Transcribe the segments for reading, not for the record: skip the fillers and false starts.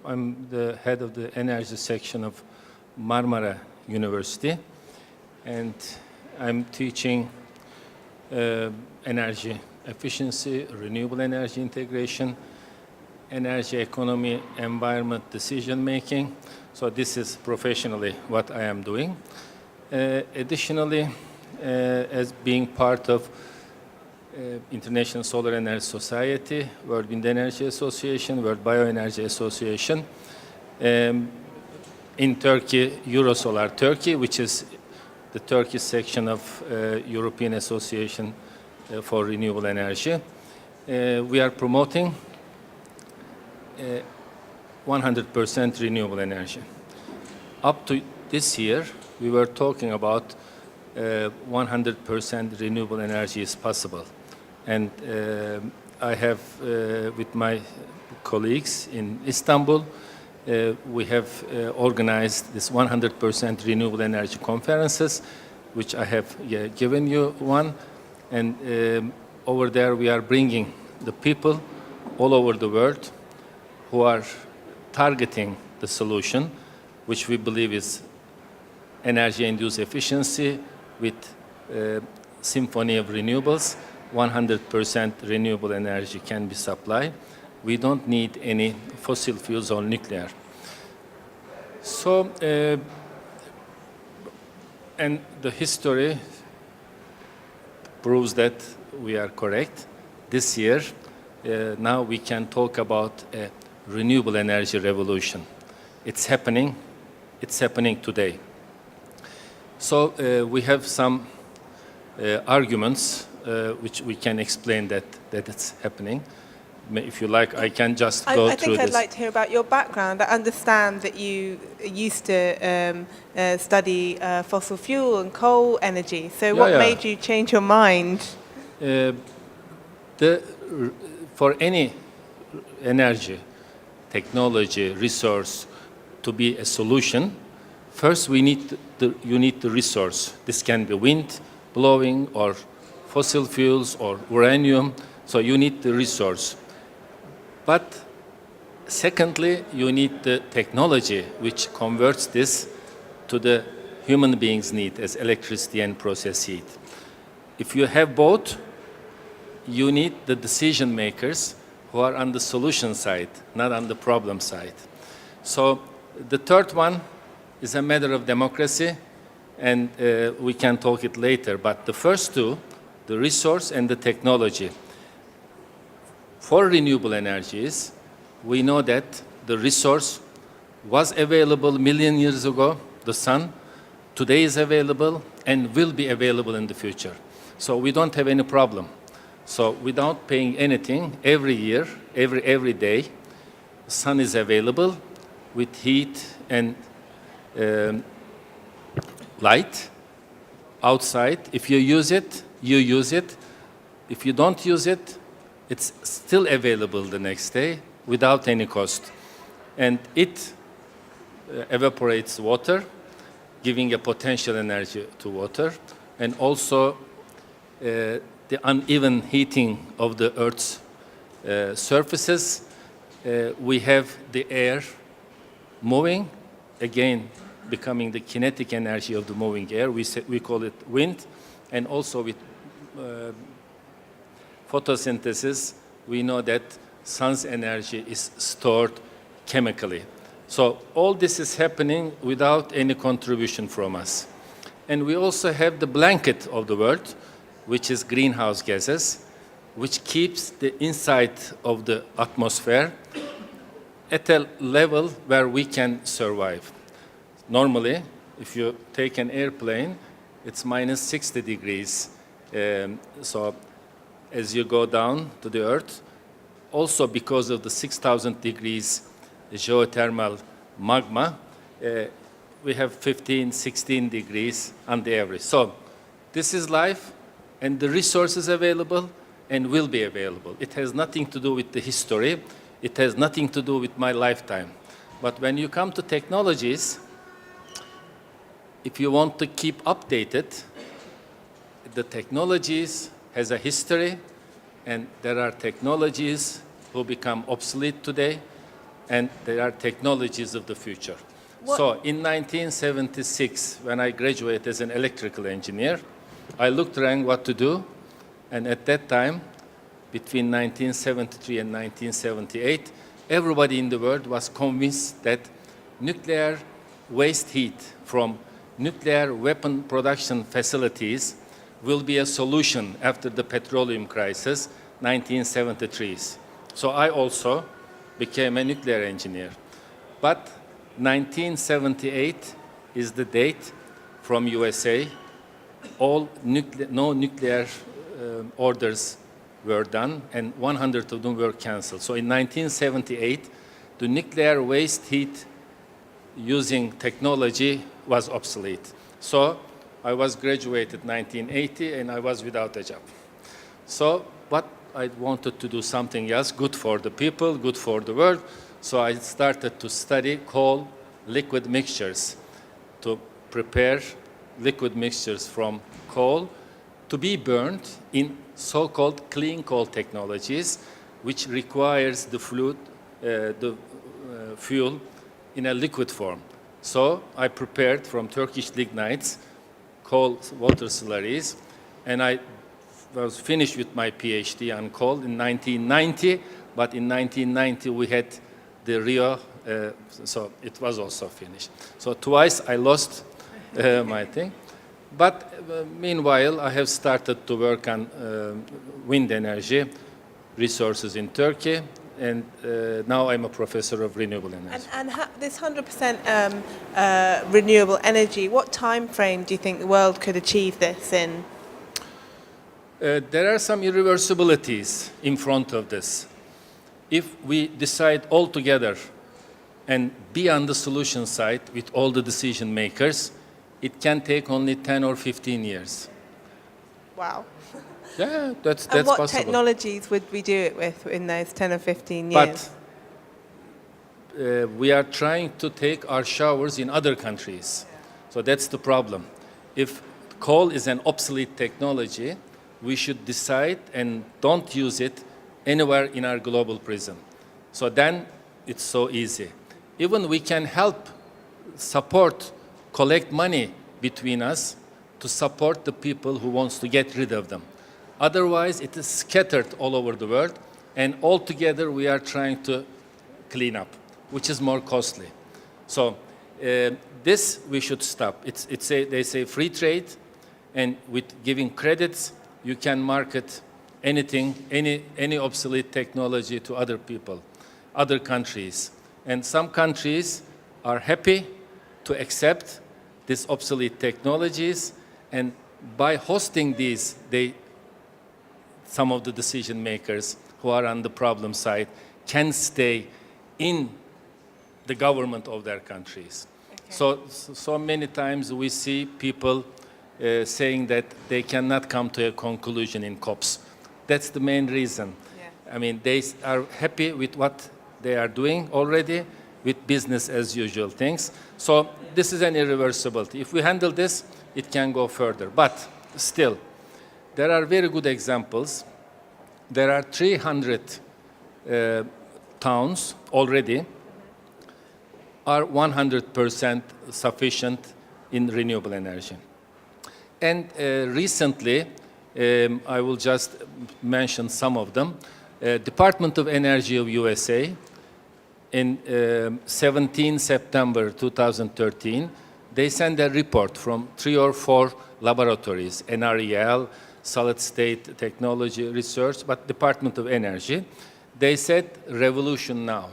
I'm the head of the energy section of Marmara University, and I'm teaching energy efficiency, renewable energy integration, energy economy, environment decision making. So this is professionally what I am doing. Additionally, as being part of International Solar Energy Society, World Wind Energy Association, World Bioenergy Association, in Turkey, Eurosolar Turkey, which is the Turkish section of European Association for Renewable Energy. We are promoting 100% renewable energy. Up to this year, we were talking about 100% renewable energy is possible. And I have, with my colleagues in Istanbul, we have organized this 100% renewable energy conferences, which I have given you one. And over there, we are bringing the people all over the world who are targeting the solution, which we believe is energy-induced efficiency with symphony of renewables. 100% renewable energy can be supplied. We don't need any fossil fuels or nuclear. So, and the history proves that we are correct. This year, now we can talk about a renewable energy revolution. It's happening. It's happening today. So we have some arguments which we can explain that it's happening. If you like, I can just go through this. I think I'd like to hear about your background. I understand that you used to study fossil fuel and coal energy. So what made you change your mind? For any energy, technology, resource to be a solution, first you need the resource. This can be wind blowing or fossil fuels or uranium. So you need the resource. But secondly, you need the technology which converts this to the human being's need as electricity and process heat. If you have both, you need the decision makers who are on the solution side, not on the problem side. So the third one is a matter of democracy, and we can talk it later. But the first two, the resource and the technology. For renewable energies, we know that the resource was available a million years ago, the sun. Today is available and will be available in the future. So we don't have any problem. So without paying anything, every year, every day, the sun is available with heat and light outside. If you use it, you use it. If you don't use it, it's still available the next day without any cost. And it evaporates water, giving a potential energy to water, and also the uneven heating of the Earth's surfaces. We have the air moving, again, becoming the kinetic energy of the moving air. We call it wind. And also with photosynthesis, we know that sun's energy is stored chemically. So all this is happening without any contribution from us. And we also have the blanket of the world, which is greenhouse gases, which keeps the inside of the atmosphere at a level where we can survive. Normally, if you take an airplane, it's minus 60 degrees. So as you go down to the Earth, also because of the 6,000 degrees geothermal magma, we have 15, 16 degrees on the average. So this is life, and the resource is available and will be available. It has nothing to do with the history. It has nothing to do with my lifetime. But when you come to technologies, if you want to keep updated, the technologies has a history, and there are technologies who become obsolete today. and they are technologies of the future. So in 1976, when I graduated as an electrical engineer, I looked around what to do, and at that time, between 1973 and 1978, everybody in the world was convinced that nuclear waste heat from nuclear weapon production facilities will be a solution after the petroleum crisis, 1973. So I also became a nuclear engineer. But 1978 is the date from USA. No nuclear orders were done, and 100 of them were canceled. So in 1978, the nuclear waste heat using technology was obsolete. So I was graduated 1980, and I was without a job. So but I wanted to do something else, good for the people, good for the world. So I started to study coal liquid mixtures, to prepare liquid mixtures from coal to be burned in so-called clean coal technologies, which requires the fuel in a liquid form. So I prepared from Turkish lignites coal water slurries, and I was finished with my PhD on coal in 1990, but in 1990 we had the Rio, so it was also finished. So twice I lost my thing. But meanwhile, I have started to work on wind energy resources in Turkey, and now I'm a professor of renewable energy. And this 100% renewable energy, what time frame do you think the world could achieve this in? There are some irreversibilities in front of this. If we decide all together and be on the solution side with all the decision makers, it can take only 10 or 15 years. Wow. Yeah, that's and what possible. Technologies would we do it with in those 10 or 15 years? But we are trying to take our showers in other countries. So that's the problem. If coal is an obsolete technology, we should decide and don't use it anywhere in our global prism. So then it's so easy. Even we can help, support, collect money between us to support the people who wants to get rid of them. Otherwise, it is scattered all over the world, and altogether we are trying to clean up, which is more costly. So this we should stop. They say free trade, and with giving credits, you can market anything, any obsolete technology to other people, other countries. And some countries are happy to accept these obsolete technologies, and by hosting these, some of the decision makers who are on the problem side can stay in the government of their countries. Okay. So many times we see people saying that they cannot come to a conclusion in COPs. That's the main reason. Yeah. I mean, they are happy with what they are doing already, with business as usual things. So this is an irreversibility. If we handle this, it can go further. But still, there are very good examples. There are 300 towns already are 100% sufficient in renewable energy. And recently, I will just mention some of them. Department of Energy of USA, in 17 September 2013, they sent a report from 3 or 4 laboratories, NREL, Solid State Technology Research, but Department of Energy. They said, revolution now.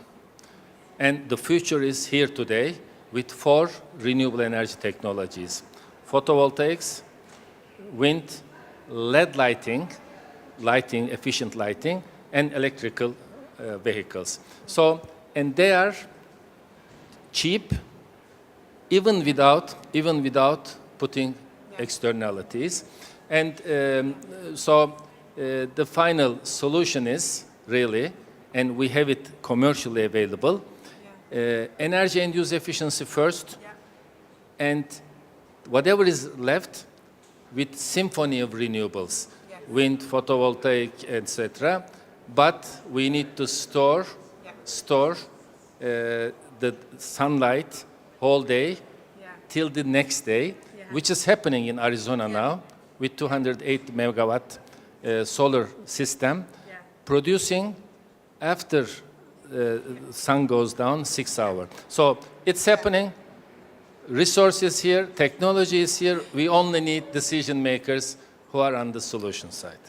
And the future is here today with 4 renewable energy technologies: photovoltaics, wind, LED lighting, efficient lighting, and electrical vehicles. So, and they are cheap, even without putting externalities. And the final solution is really, and we have it commercially available, energy and use efficiency first, and whatever is left with symphony of renewables, wind, photovoltaic, etc. But we need to store the sunlight whole day Yeah. till the next day, Yeah. which is happening in Arizona now with 208 megawatt solar system, Yeah. producing after sun goes down 6 hours. So it's happening. Resource is here, technology is here. We only need decision makers who are on the solution side.